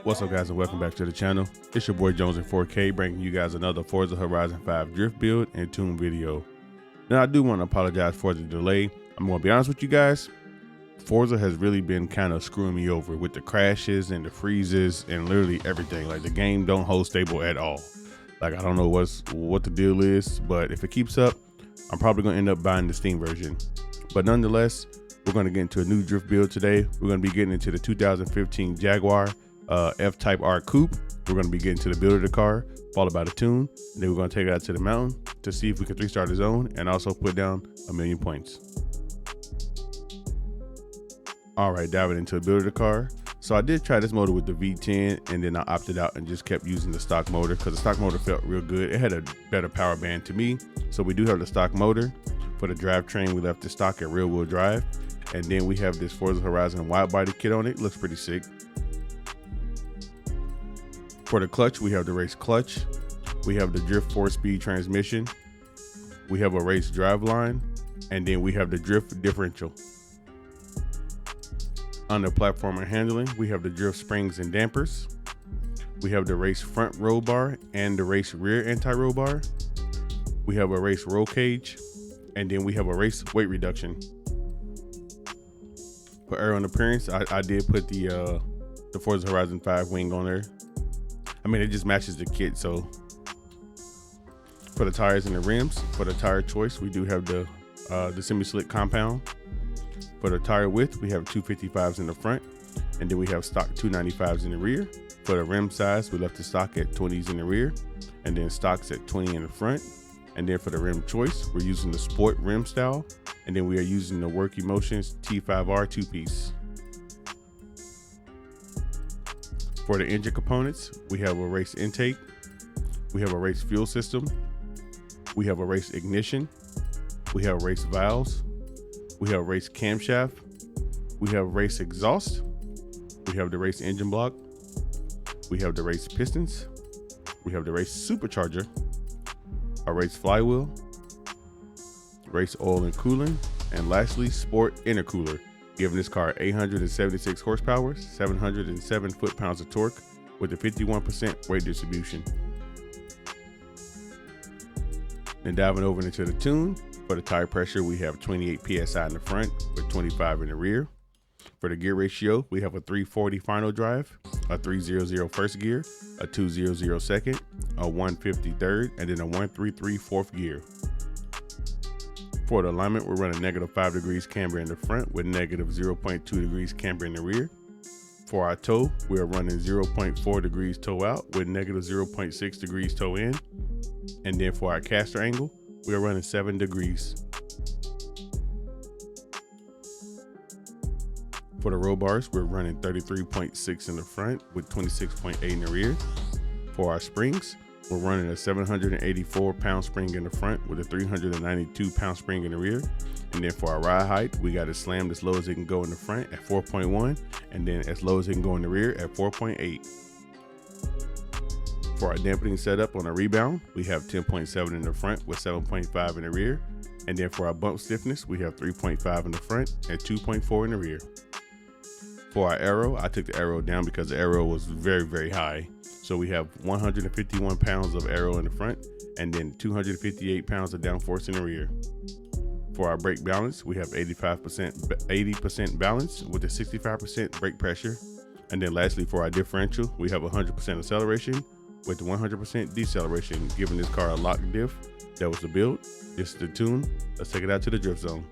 What's up, guys, and welcome back to the channel. It's your boy Jones in 4K, bringing you guys another Forza Horizon 5 drift build and tune video. Now, I do want to apologize for the delay. I'm going to be honest with you guys. Forza has really been kind of screwing me over with the crashes and the freezes and literally everything. Like, the game don't hold stable at all. Like, I don't know what the deal is, but if it keeps up, I'm probably going to end up buying the Steam version. But nonetheless, we're going to get into a new drift build today. We're going to be getting into the 2015 Jaguar F-Type r-coupe. We're going to be getting to the build of the car, followed by the tune, and then we're going to take it out to the mountain to see if we can 3-star the zone and also put down 1,000,000 points. All right, diving into the build of the car. So I did try this motor with the V10, and then I opted out and just kept using the stock motor because the stock motor felt real good. It had a better power band to me. So we do have the stock motor. For the drivetrain, we left the stock at rear wheel drive. And then we have this Forza Horizon wide body kit on it. Looks pretty sick. For the clutch, we have the race clutch. We have the drift 4-speed transmission. We have a race drive line. And then we have the drift differential. Under platform and handling, we have the drift springs and dampers. We have the race front roll bar and the race rear anti-roll bar. We have a race roll cage. And then we have a race weight reduction. For aero and appearance, I did put the Forza Horizon 5 wing on there. I mean, it just matches the kit. So for the tires and the rims, for the tire choice, we do have the semi-slick compound. For the tire width, we have 255s in the front, and then we have stock 295s in the rear. For the rim size, we left the stock at 20s in the rear, and then stocks at 20 in the front. And then for the rim choice, we're using the sport rim style, and then we are using the Work Emotions T5R 2-piece. For the engine components, we have a race intake, we have a race fuel system, we have a race ignition, we have race valves, we have race camshaft, we have race exhaust, we have the race engine block, we have the race pistons, we have the race supercharger, a race flywheel, race oil and coolant, and lastly, sport intercooler, giving this car 876 horsepower, 707 foot-pounds of torque with a 51% weight distribution. Then diving over into the tune, for the tire pressure, we have 28 PSI in the front with 25 in the rear. For the gear ratio, we have a 340 final drive, a 300 first gear, a 200 second, a 150 third, and then a 133 fourth gear. For the alignment, we're running -5 degrees camber in the front with -0.2 degrees camber in the rear. For our toe, we are running 0.4 degrees toe out with -0.6 degrees toe in. And then for our caster angle, we are running 7 degrees. For the roll bars, we're running 33.6 in the front with 26.8 in the rear. For our springs, we're running a 784-pound spring in the front with a 392-pound spring in the rear. And then for our ride height, we got it slammed as low as it can go in the front at 4.1, and then as low as it can go in the rear at 4.8. For our dampening setup on a rebound, we have 10.7 in the front with 7.5 in the rear. And then for our bump stiffness, we have 3.5 in the front and 2.4 in the rear. For our aero, I took the aero down because the aero was very, very high. So we have 151 pounds of aero in the front and then 258 pounds of downforce in the rear. For our brake balance, we have 80% balance with a 65% brake pressure. And then lastly, for our differential, we have 100% acceleration with 100% deceleration, giving this car a lock diff. That was the build. This is the tune. Let's take it out to the drift zone.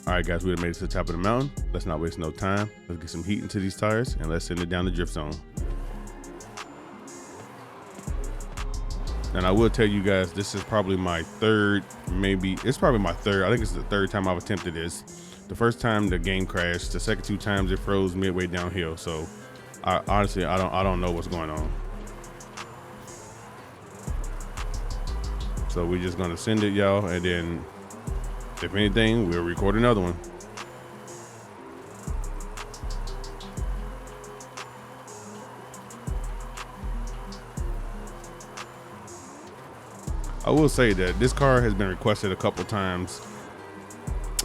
All right, guys, we have made it to the top of the mountain. Let's not waste no time. Let's get some heat into these tires and let's send it down the drift zone. And I will tell you guys, this is probably my third, it's probably my third. I think it's the third time I've attempted this. The first time the game crashed. The second 2 times it froze midway downhill. So honestly, I don't know what's going on. So we're just gonna send it, y'all, and then if anything, we'll record another one. I will say that this car has been requested a couple times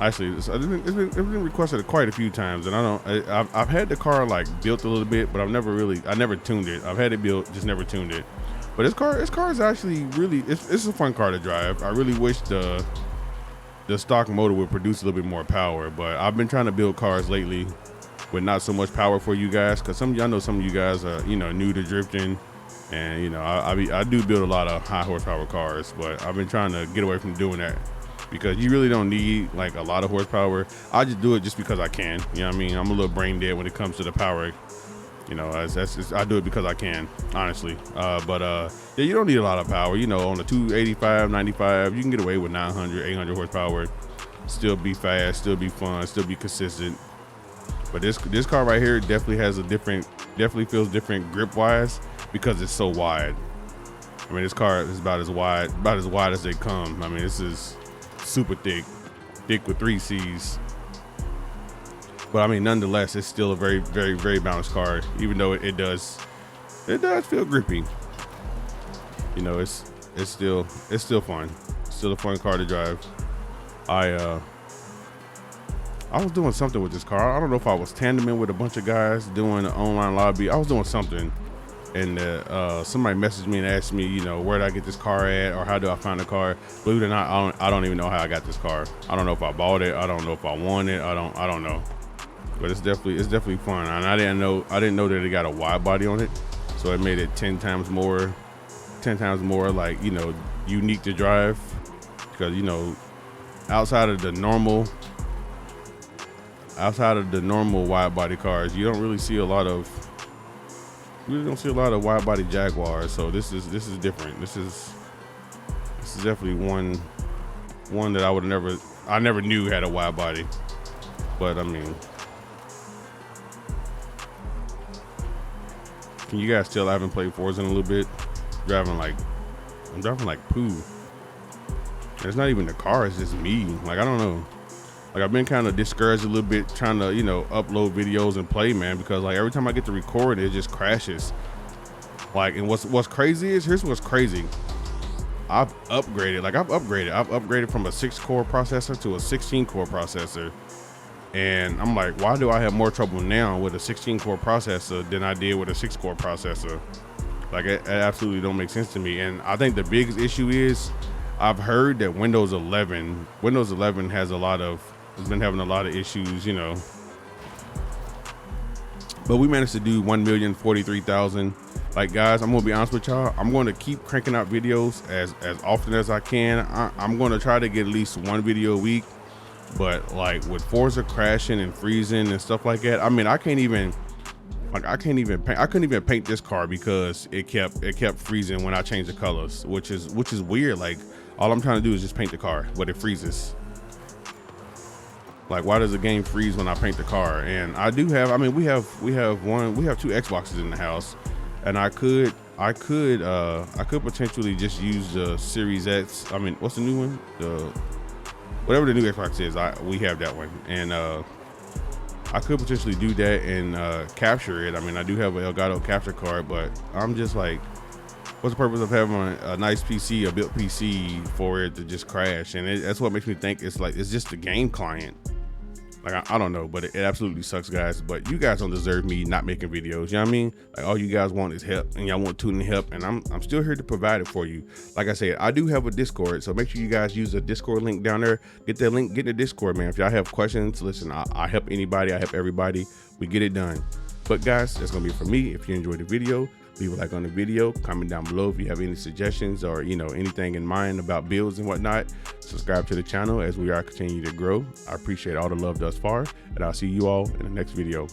Actually, it's been requested quite a few times, and I've had the car like built a little bit, but I never tuned it. I've had it built, just never tuned it. But this car is actually really, it's a fun car to drive. I really wish the stock motor would produce a little bit more power, but I've been trying to build cars lately with not so much power for you guys, because I know some of you guys are, you know, new to drifting, and you know, I do build a lot of high horsepower cars, but I've been trying to get away from doing that, because you really don't need like a lot of horsepower. I just do it just because I can. You know what I mean? I'm a little brain dead when it comes to the power. You know, I do it because I can, honestly. Yeah, you don't need a lot of power. You know, on a 285, 95, you can get away with 900, 800 horsepower. Still be fast, still be fun, still be consistent. But this car right here definitely feels different grip wise, because it's so wide. I mean, this car is about as wide as they come. I mean, this is super thick with 3 C's. But I mean, nonetheless, it's still a very, very, very balanced car, even though it does feel grippy. You know, it's still fun. It's still a fun car to drive. I was doing something with this car. I don't know if I was tandeming with a bunch of guys doing an online lobby. I was doing something, and somebody messaged me and asked me, you know, where did I get this car at, or how do I find the car? Believe it or not, I don't even know how I got this car. I don't know if I bought it. I don't know if I won it. I don't know. But it's definitely fun, and I didn't know that it got a wide body on it, so it made it 10 times more like, you know, unique to drive, because, you know, outside of the normal wide body cars, you don't really see a lot of wide body Jaguars. So this is different. This is definitely one that I never knew had a wide body. But I mean, can you guys tell I haven't played Forza in a little bit? I'm driving like poo. And it's not even the car, it's just me. Like, I don't know. Like, I've been kind of discouraged a little bit trying to, you know, upload videos and play, man, because like every time I get to record, it just crashes. Like, and what's crazy is, here's what's crazy. I've upgraded from a 6-core processor to a 16-core processor. And I'm like, why do I have more trouble now with a 16-core processor than I did with a 6-core processor? Like, it absolutely don't make sense to me. And I think the biggest issue is, I've heard that Windows 11 has been having a lot of issues, you know. But we managed to do 1,043,000. Like, guys, I'm gonna be honest with y'all. I'm going to keep cranking out videos as often as I can. I'm going to try to get at least 1 video a week. But like, with Forza crashing and freezing and stuff like that, I mean, I couldn't even paint this car because it kept freezing when I changed the colors, which is weird. Like, all I'm trying to do is just paint the car, but it freezes. Like, why does the game freeze when I paint the car? And I do have, I mean, we have 2 Xboxes in the house, and I could potentially just use the Series X. I mean, what's the new one? Whatever the new Xbox is, we have that one, and I could potentially do that and capture it. I mean, I do have an Elgato capture card, but I'm just like, what's the purpose of having a nice PC, a built PC, for it to just crash? And that's what makes me think it's just a game client. Like, I don't know, but it absolutely sucks, guys. But you guys don't deserve me not making videos. You know what I mean? Like, all you guys want is help, and y'all want tuning help, and I'm still here to provide it for you. Like I said, I do have a Discord, so make sure you guys use the Discord link down there. Get that link, get in the Discord, man. If y'all have questions, listen, I help anybody. I help everybody. We get it done. But guys, that's gonna be it for me. If you enjoyed the video, leave a like on the video, comment down below if you have any suggestions or, you know, anything in mind about builds and whatnot. Subscribe to the channel as we are continuing to grow. I appreciate all the love thus far, and I'll see you all in the next video.